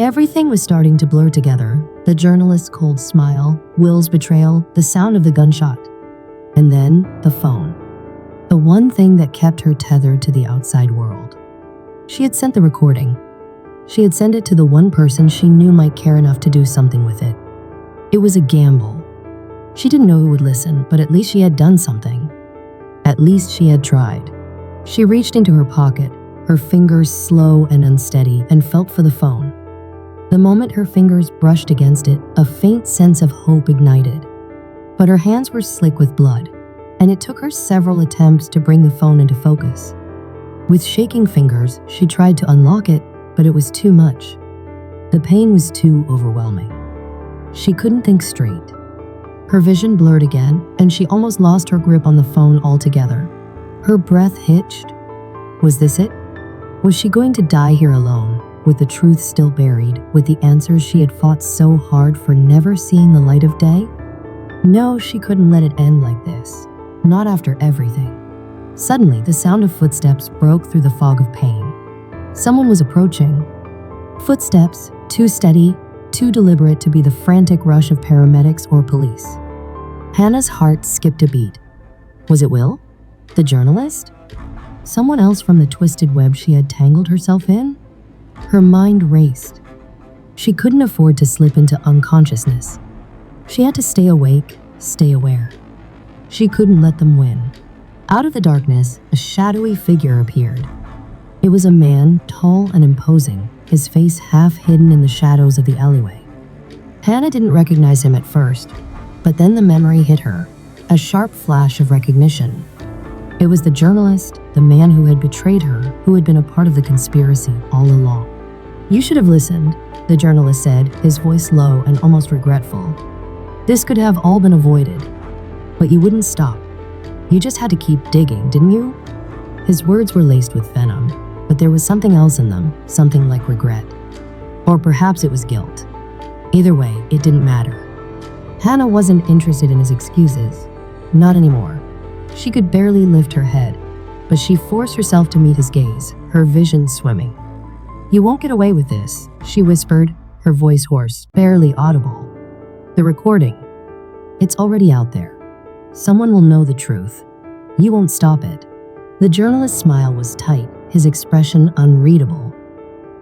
Everything was starting to blur together. The journalist's cold smile, Will's betrayal, the sound of the gunshot. And then, the phone. The one thing that kept her tethered to the outside world. She had sent the recording. She had sent it to the one person she knew might care enough to do something with it. It was a gamble. She didn't know who would listen, but at least she had done something. At least she had tried. She reached into her pocket, her fingers slow and unsteady, and felt for the phone. The moment her fingers brushed against it, a faint sense of hope ignited. But her hands were slick with blood, and it took her several attempts to bring the phone into focus. With shaking fingers, she tried to unlock it, but it was too much. The pain was too overwhelming. She couldn't think straight. Her vision blurred again, and she almost lost her grip on the phone altogether. Her breath hitched. Was this it? Was she going to die here alone, with the truth still buried, with the answers she had fought so hard for never seeing the light of day? No, she couldn't let it end like this. Not after everything. Suddenly, the sound of footsteps broke through the fog of pain. Someone was approaching. Footsteps, too steady, too deliberate to be the frantic rush of paramedics or police. Hannah's heart skipped a beat. Was it Will? The journalist? Someone else from the twisted web she had tangled herself in? Her mind raced. She couldn't afford to slip into unconsciousness. She had to stay awake, stay aware. She couldn't let them win. Out of the darkness, a shadowy figure appeared. It was a man, tall and imposing, his face half hidden in the shadows of the alleyway. Hannah didn't recognize him at first, but then the memory hit her, a sharp flash of recognition. It was the journalist, the man who had betrayed her, who had been a part of the conspiracy all along. "You should have listened," the journalist said, his voice low and almost regretful. "This could have all been avoided. But you wouldn't stop. You just had to keep digging, didn't you?" His words were laced with venom, but there was something else in them, something like regret. Or perhaps it was guilt. Either way, it didn't matter. Hannah wasn't interested in his excuses. Not anymore. She could barely lift her head, but she forced herself to meet his gaze, her vision swimming. "You won't get away with this," she whispered, her voice hoarse, barely audible. "The recording. It's already out there. Someone will know the truth. You won't stop it." The journalist's smile was tight, his expression unreadable.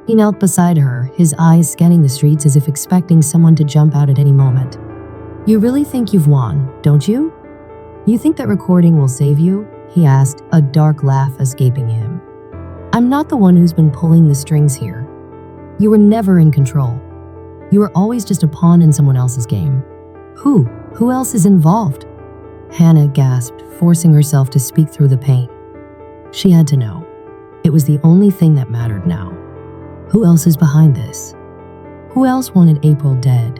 He knelt beside her, his eyes scanning the streets as if expecting someone to jump out at any moment. "You really think you've won, don't you? You think that recording will save you?" he asked, a dark laugh escaping him. "I'm not the one who's been pulling the strings here. You were never in control. You were always just a pawn in someone else's game." Who else is involved?" Hannah gasped, forcing herself to speak through the pain. She had to know. It was the only thing that mattered now. Who else is behind this? Who else wanted April dead?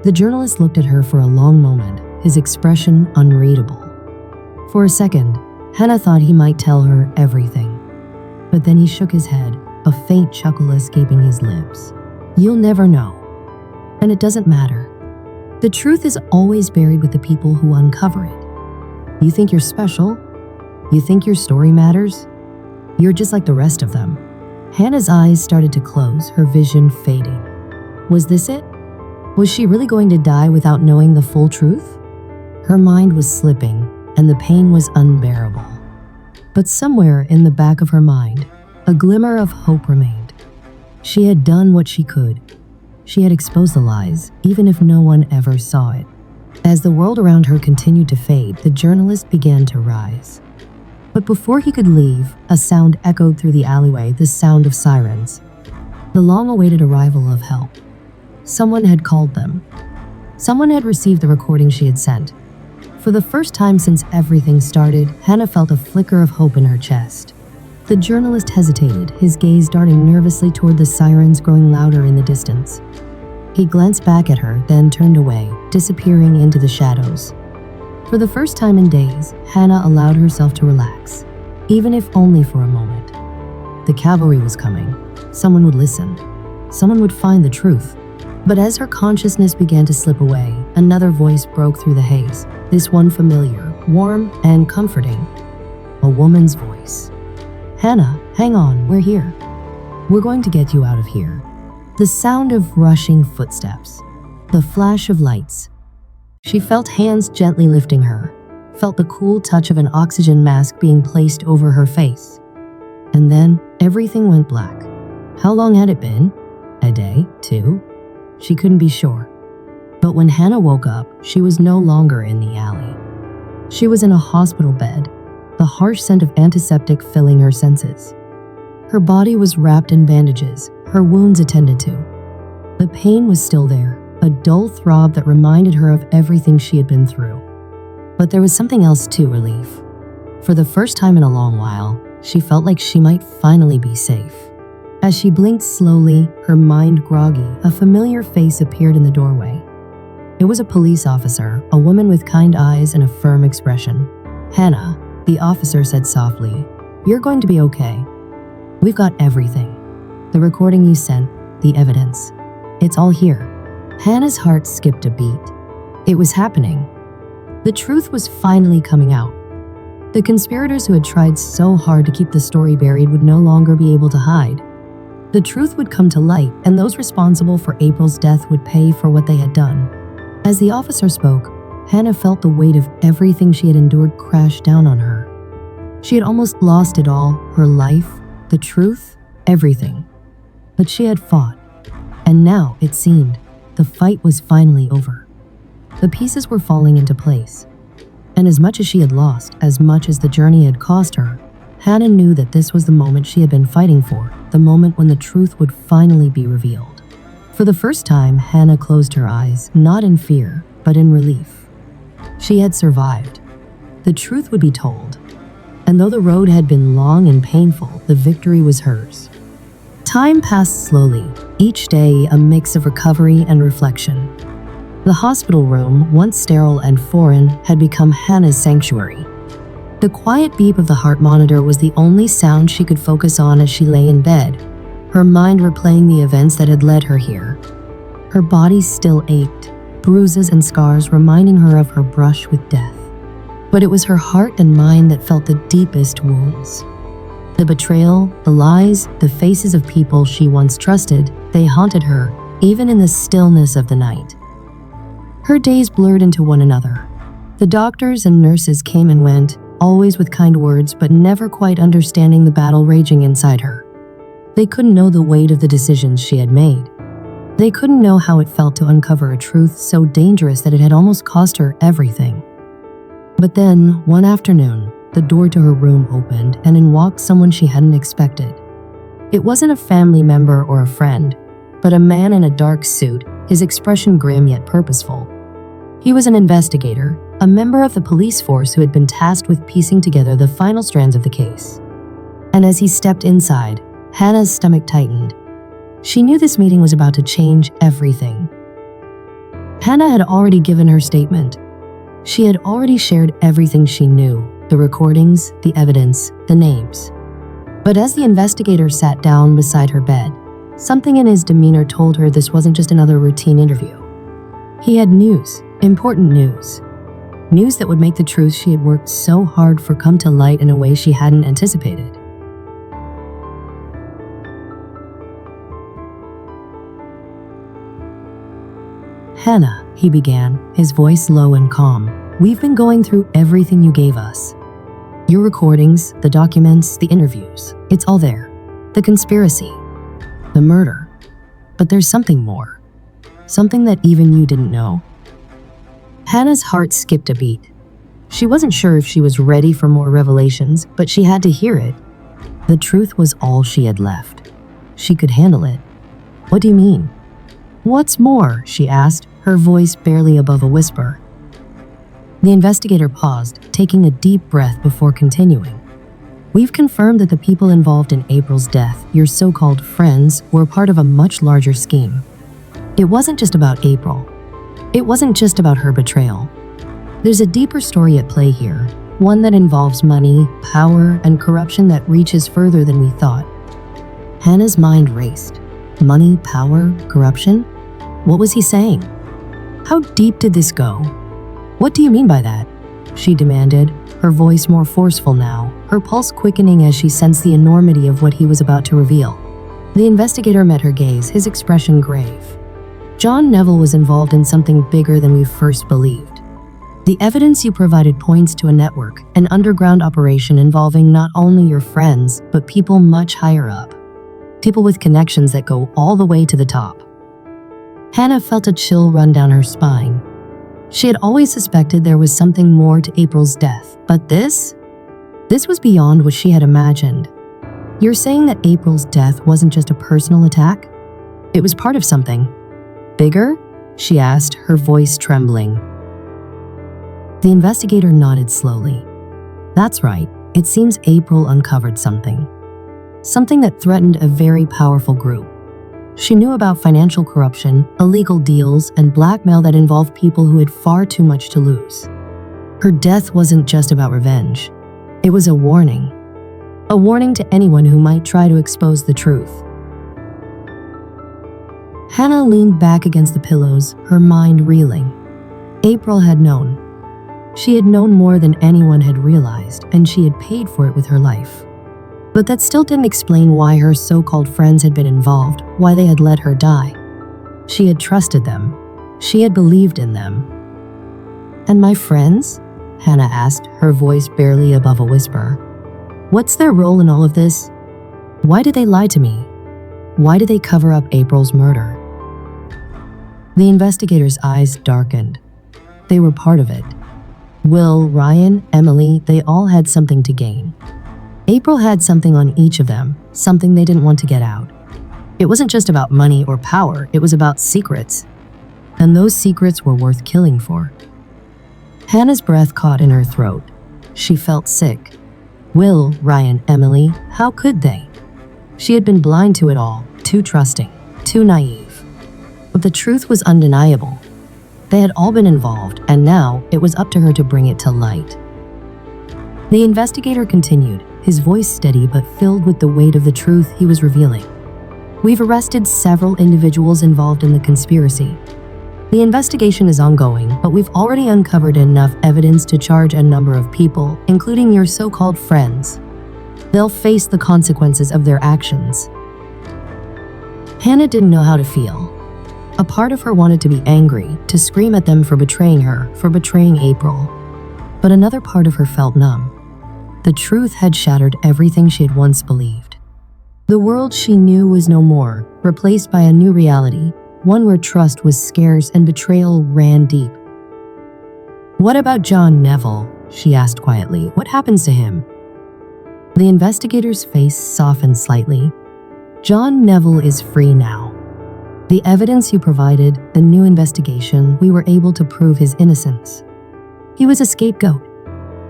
The journalist looked at her for a long moment, his expression unreadable. For a second, Hannah thought he might tell her everything. But then he shook his head, a faint chuckle escaping his lips. "You'll never know. And it doesn't matter. The truth is always buried with the people who uncover it. You think you're special? You think your story matters? You're just like the rest of them." Hannah's eyes started to close, her vision fading. Was this it? Was she really going to die without knowing the full truth? Her mind was slipping, and the pain was unbearable. But somewhere in the back of her mind, a glimmer of hope remained. She had done what she could. She had exposed the lies, even if no one ever saw it. As the world around her continued to fade, the journalist began to rise. But before he could leave, a sound echoed through the alleyway, the sound of sirens. The long-awaited arrival of help. Someone had called them. Someone had received the recording she had sent. For the first time since everything started, Hannah felt a flicker of hope in her chest. The journalist hesitated, his gaze darting nervously toward the sirens growing louder in the distance. He glanced back at her, then turned away, disappearing into the shadows. For the first time in days, Hannah allowed herself to relax, even if only for a moment. The cavalry was coming. Someone would listen. Someone would find the truth. But as her consciousness began to slip away, another voice broke through the haze, this one familiar, warm, and comforting. A woman's voice. "Hannah, hang on, we're here. We're going to get you out of here." The sound of rushing footsteps. The flash of lights. She felt hands gently lifting her, felt the cool touch of an oxygen mask being placed over her face. And then everything went black. How long had it been? A day? 2? She couldn't be sure. But when Hannah woke up, she was no longer in the alley. She was in a hospital bed, the harsh scent of antiseptic filling her senses. Her body was wrapped in bandages, her wounds attended to. The pain was still there, a dull throb that reminded her of everything she had been through. But there was something else too, relief. For the first time in a long while, she felt like she might finally be safe. As she blinked slowly, her mind groggy, a familiar face appeared in the doorway. It was a police officer, a woman with kind eyes and a firm expression. "Hannah," the officer said softly, "you're going to be okay. We've got everything. The recording you sent, the evidence. It's all here." Hannah's heart skipped a beat. It was happening. The truth was finally coming out. The conspirators who had tried so hard to keep the story buried would no longer be able to hide. The truth would come to light, and those responsible for April's death would pay for what they had done. As the officer spoke, Hannah felt the weight of everything she had endured crash down on her. She had almost lost it all, her life, the truth, everything. But she had fought, and now, it seemed, the fight was finally over. The pieces were falling into place. And as much as she had lost, as much as the journey had cost her, Hannah knew that this was the moment she had been fighting for, the moment when the truth would finally be revealed. For the first time, Hannah closed her eyes, not in fear, but in relief. She had survived. The truth would be told. And though the road had been long and painful, the victory was hers. Time passed slowly, each day a mix of recovery and reflection. The hospital room, once sterile and foreign, had become Hannah's sanctuary. The quiet beep of the heart monitor was the only sound she could focus on as she lay in bed, her mind replaying the events that had led her here. Her body still ached, bruises and scars reminding her of her brush with death. But it was her heart and mind that felt the deepest wounds. The betrayal, the lies, the faces of people she once trusted, they haunted her, even in the stillness of the night. Her days blurred into one another. The doctors and nurses came and went, always with kind words, but never quite understanding the battle raging inside her. They couldn't know the weight of the decisions she had made. They couldn't know how it felt to uncover a truth so dangerous that it had almost cost her everything. But then, one afternoon, the door to her room opened and in walked someone she hadn't expected. It wasn't a family member or a friend, but a man in a dark suit, his expression grim yet purposeful. He was an investigator, a member of the police force who had been tasked with piecing together the final strands of the case. And as he stepped inside, Hannah's stomach tightened. She knew this meeting was about to change everything. Hannah had already given her statement. She had already shared everything she knew, the recordings, the evidence, the names. But as the investigator sat down beside her bed, something in his demeanor told her this wasn't just another routine interview. He had news, important news. News that would make the truth she had worked so hard for come to light in a way she hadn't anticipated. "Hannah," he began, his voice low and calm, "we've been going through everything you gave us. Your recordings, the documents, the interviews. It's all there. The conspiracy, the murder. But there's something more. Something that even you didn't know." Hannah's heart skipped a beat. She wasn't sure if she was ready for more revelations, but she had to hear it. The truth was all she had left. She could handle it. "What do you mean?" "What's more?" she asked, her voice barely above a whisper. The investigator paused, taking a deep breath before continuing. "We've confirmed that the people involved in April's death, your so-called friends, were part of a much larger scheme. It wasn't just about April. It wasn't just about her betrayal. There's a deeper story at play here, one that involves money, power, and corruption that reaches further than we thought." Hannah's mind raced. Money, power, corruption? What was he saying? How deep did this go? "What do you mean by that?" she demanded, her voice more forceful now, her pulse quickening as she sensed the enormity of what he was about to reveal. The investigator met her gaze, his expression grave. John Neville was involved in something bigger than we first believed. The evidence you provided points to a network, an underground operation involving not only your friends, but people much higher up. People with connections that go all the way to the top. Hannah felt a chill run down her spine. She had always suspected there was something more to April's death, but this was beyond what she had imagined. You're saying that April's death wasn't just a personal attack? It was part of something bigger? She asked, her voice trembling. The investigator nodded slowly. That's right. It seems April uncovered something. Something that threatened a very powerful group. She knew about financial corruption, illegal deals, and blackmail that involved people who had far too much to lose. Her death wasn't just about revenge. It was a warning. A warning to anyone who might try to expose the truth. Hannah leaned back against the pillows, her mind reeling. April had known. She had known more than anyone had realized, and she had paid for it with her life. But that still didn't explain why her so-called friends had been involved, why they had let her die. She had trusted them. She had believed in them. And my friends? Hannah asked, her voice barely above a whisper. What's their role in all of this? Why did they lie to me? Why did they cover up April's murder? The investigator's eyes darkened. They were part of it. Will, Ryan, Emily, they all had something to gain. April had something on each of them, something they didn't want to get out. It wasn't just about money or power, it was about secrets. And those secrets were worth killing for. Hannah's breath caught in her throat. She felt sick. Will, Ryan, Emily, how could they? She had been blind to it all, too trusting, too naive. But the truth was undeniable. They had all been involved, and now it was up to her to bring it to light. The investigator continued, his voice steady but filled with the weight of the truth he was revealing. We've arrested several individuals involved in the conspiracy. The investigation is ongoing, but we've already uncovered enough evidence to charge a number of people, including your so-called friends. They'll face the consequences of their actions. Hannah didn't know how to feel. A part of her wanted to be angry, to scream at them for betraying her, for betraying April. But another part of her felt numb. The truth had shattered everything she had once believed. The world she knew was no more, replaced by a new reality, one where trust was scarce and betrayal ran deep. What about John Neville? She asked quietly. What happens to him? The investigator's face softened slightly. John Neville is free now. The evidence you provided, the new investigation, we were able to prove his innocence. He was a scapegoat.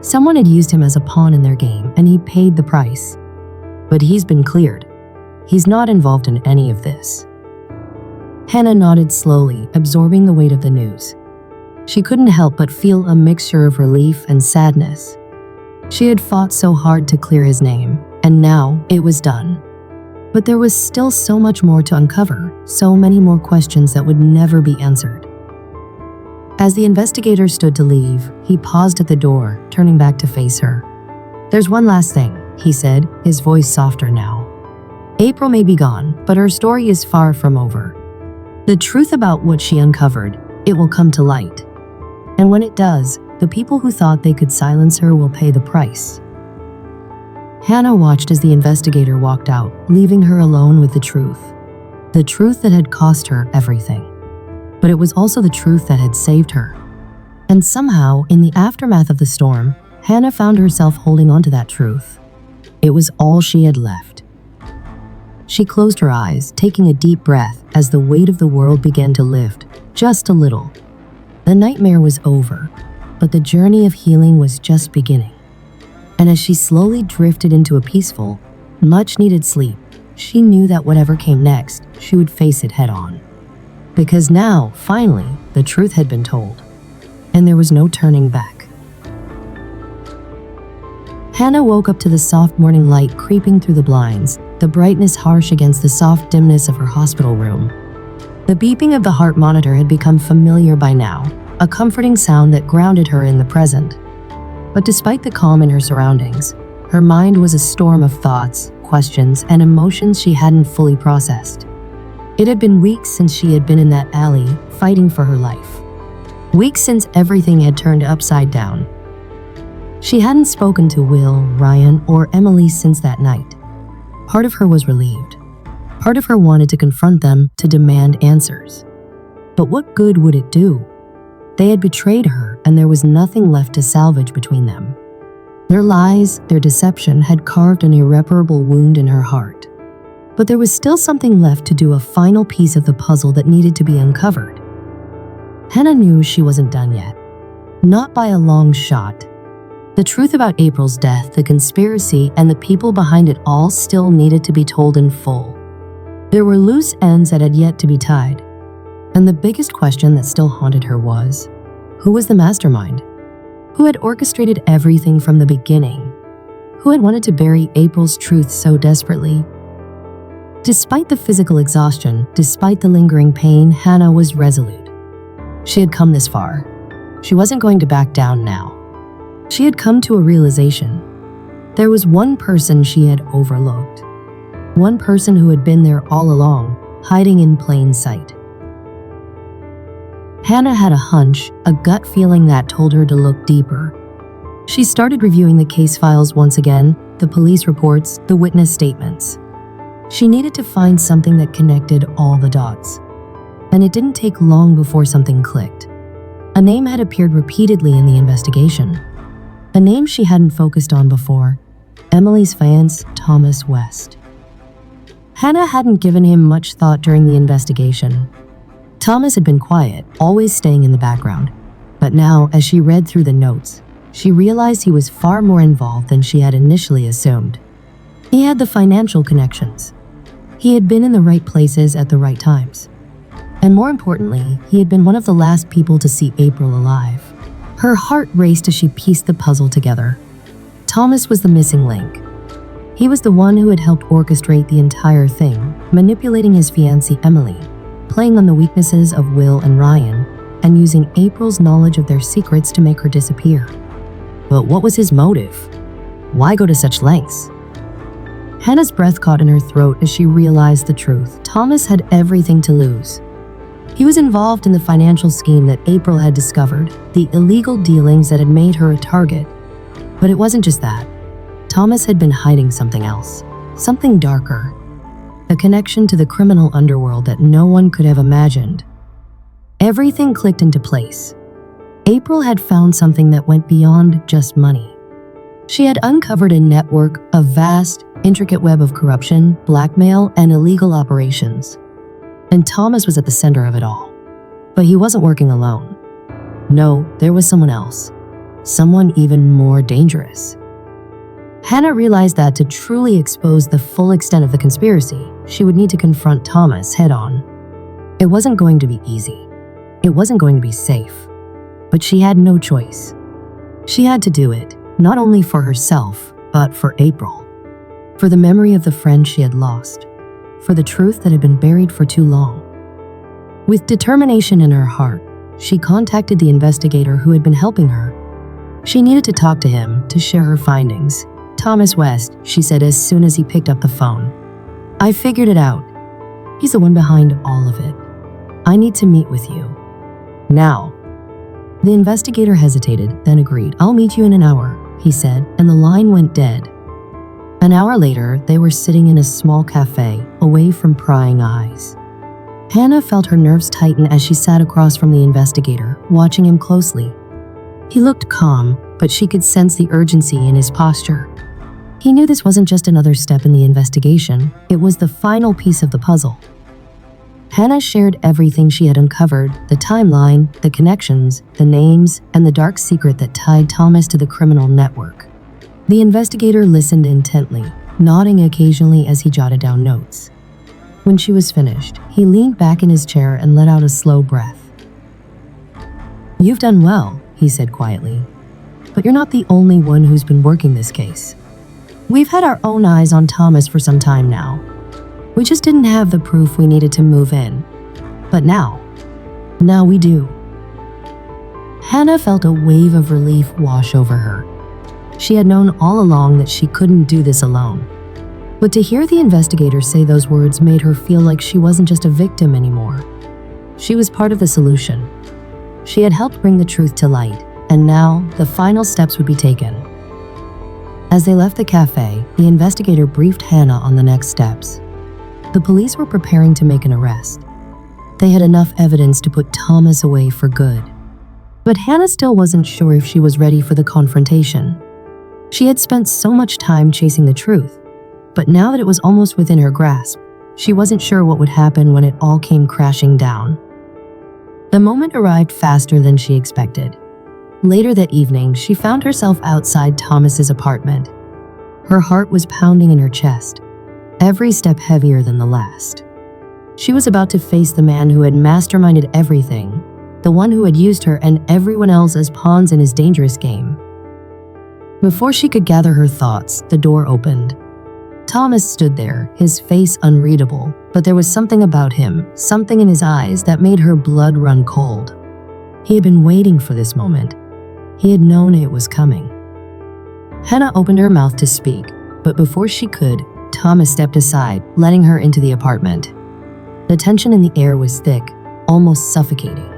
Someone had used him as a pawn in their game, and he paid the price. But he's been cleared. He's not involved in any of this. Hannah nodded slowly, absorbing the weight of the news. She couldn't help but feel a mixture of relief and sadness. She had fought so hard to clear his name, and now it was done. But there was still so much more to uncover, so many more questions that would never be answered. As the investigator stood to leave, he paused at the door, turning back to face her. There's one last thing, he said, his voice softer now. April may be gone, but her story is far from over. The truth about what she uncovered, it will come to light. And when it does, the people who thought they could silence her will pay the price. Hannah watched as the investigator walked out, leaving her alone with the truth. The truth that had cost her everything. But it was also the truth that had saved her. And somehow, in the aftermath of the storm, Hannah found herself holding on to that truth. It was all she had left. She closed her eyes, taking a deep breath as the weight of the world began to lift, just a little. The nightmare was over, but the journey of healing was just beginning. And as she slowly drifted into a peaceful, much-needed sleep, she knew that whatever came next, she would face it head-on. Because now, finally, the truth had been told, and there was no turning back. Hannah woke up to the soft morning light creeping through the blinds, the brightness harsh against the soft dimness of her hospital room. The beeping of the heart monitor had become familiar by now, a comforting sound that grounded her in the present. But despite the calm in her surroundings, her mind was a storm of thoughts, questions and emotions she hadn't fully processed. It had been weeks since she had been in that alley, fighting for her life. Weeks since everything had turned upside down. She hadn't spoken to Will, Ryan, or Emily since that night. Part of her was relieved. Part of her wanted to confront them, to demand answers. But what good would it do? They had betrayed her, and there was nothing left to salvage between them. Their lies, their deception had carved an irreparable wound in her heart. But there was still something left to do, a final piece of the puzzle that needed to be uncovered. Hannah knew she wasn't done yet. Not by a long shot. The truth about April's death, the conspiracy, and the people behind it all still needed to be told in full. There were loose ends that had yet to be tied. And the biggest question that still haunted her was, who was the mastermind? Who had orchestrated everything from the beginning? Who had wanted to bury April's truth so desperately? Despite the physical exhaustion, despite the lingering pain, Hannah was resolute. She had come this far. She wasn't going to back down now. She had come to a realization. There was one person she had overlooked. One person who had been there all along, hiding in plain sight. Hannah had a hunch, a gut feeling that told her to look deeper. She started reviewing the case files once again, the police reports, the witness statements. She needed to find something that connected all the dots. And it didn't take long before something clicked. A name had appeared repeatedly in the investigation. A name she hadn't focused on before. Emily's fiance, Thomas West. Hannah hadn't given him much thought during the investigation. Thomas had been quiet, always staying in the background. But now, as she read through the notes, she realized he was far more involved than she had initially assumed. He had the financial connections. He had been in the right places at the right times. And more importantly, he had been one of the last people to see April alive. Her heart raced as she pieced the puzzle together. Thomas was the missing link. He was the one who had helped orchestrate the entire thing, manipulating his fiancée Emily, playing on the weaknesses of Will and Ryan, and using April's knowledge of their secrets to make her disappear. But what was his motive? Why go to such lengths? Hannah's breath caught in her throat as she realized the truth. Thomas had everything to lose. He was involved in the financial scheme that April had discovered, the illegal dealings that had made her a target. But it wasn't just that. Thomas had been hiding something else, something darker. A connection to the criminal underworld that no one could have imagined. Everything clicked into place. April had found something that went beyond just money. She had uncovered a network, a vast, intricate web of corruption, blackmail, and illegal operations. And Thomas was at the center of it all. But he wasn't working alone. No, there was someone else. Someone even more dangerous. Hannah realized that to truly expose the full extent of the conspiracy, she would need to confront Thomas head-on. It wasn't going to be easy. It wasn't going to be safe. But she had no choice. She had to do it, not only for herself, but for April. For the memory of the friend she had lost. For the truth that had been buried for too long. With determination in her heart, she contacted the investigator who had been helping her. She needed to talk to him, to share her findings. Thomas West, she said as soon as he picked up the phone. I figured it out. He's the one behind all of it. I need to meet with you. Now. The investigator hesitated, then agreed. I'll meet you in an hour, he said, and the line went dead. An hour later, they were sitting in a small cafe, away from prying eyes. Hannah felt her nerves tighten as she sat across from the investigator, watching him closely. He looked calm, but she could sense the urgency in his posture. He knew this wasn't just another step in the investigation, it was the final piece of the puzzle. Hannah shared everything she had uncovered, the timeline, the connections, the names, and the dark secret that tied Thomas to the criminal network. The investigator listened intently, nodding occasionally as he jotted down notes. When she was finished, he leaned back in his chair and let out a slow breath. You've done well, he said quietly. But you're not the only one who's been working this case. We've had our own eyes on Thomas for some time now. We just didn't have the proof we needed to move in. But now we do. Hannah felt a wave of relief wash over her. She had known all along that she couldn't do this alone. But to hear the investigator say those words made her feel like she wasn't just a victim anymore. She was part of the solution. She had helped bring the truth to light, and now the final steps would be taken. As they left the cafe, the investigator briefed Hannah on the next steps. The police were preparing to make an arrest. They had enough evidence to put Thomas away for good. But Hannah still wasn't sure if she was ready for the confrontation. She had spent so much time chasing the truth, but now that it was almost within her grasp, she wasn't sure what would happen when it all came crashing down. The moment arrived faster than she expected. Later that evening, she found herself outside Thomas's apartment. Her heart was pounding in her chest, every step heavier than the last. She was about to face the man who had masterminded everything, the one who had used her and everyone else as pawns in his dangerous game. Before she could gather her thoughts, the door opened. Thomas stood there, his face unreadable, but there was something about him, something in his eyes that made her blood run cold. He had been waiting for this moment. He had known it was coming. Hannah opened her mouth to speak, but before she could, Thomas stepped aside, letting her into the apartment. The tension in the air was thick, almost suffocating.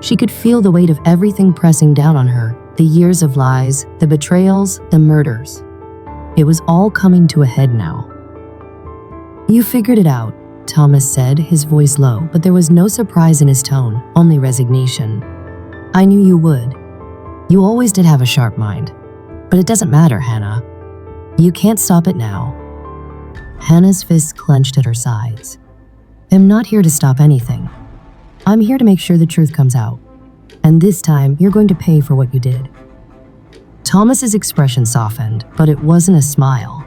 She could feel the weight of everything pressing down on her, the years of lies, the betrayals, the murders. It was all coming to a head now. "You figured it out," Thomas said, his voice low, but there was no surprise in his tone, only resignation. "I knew you would. You always did have a sharp mind. But it doesn't matter, Hannah. You can't stop it now." Hannah's fists clenched at her sides. "I'm not here to stop anything. I'm here to make sure the truth comes out. And this time, you're going to pay for what you did." Thomas's expression softened, but it wasn't a smile.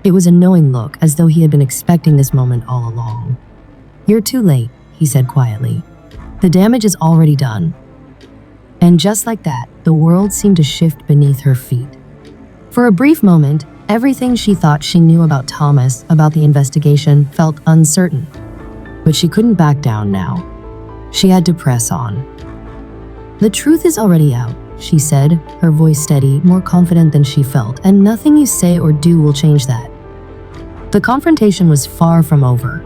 It was a knowing look, as though he had been expecting this moment all along. "You're too late," he said quietly. "The damage is already done." And just like that, the world seemed to shift beneath her feet. For a brief moment, everything she thought she knew about Thomas, about the investigation, felt uncertain. But she couldn't back down now. She had to press on. "The truth is already out," she said, her voice steady, more confident than she felt, "and nothing you say or do will change that." The confrontation was far from over.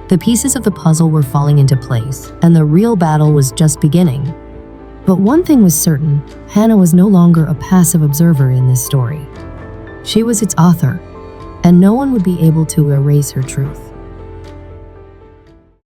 The pieces of the puzzle were falling into place, and the real battle was just beginning. But one thing was certain, Hannah was no longer a passive observer in this story. She was its author, and no one would be able to erase her truth.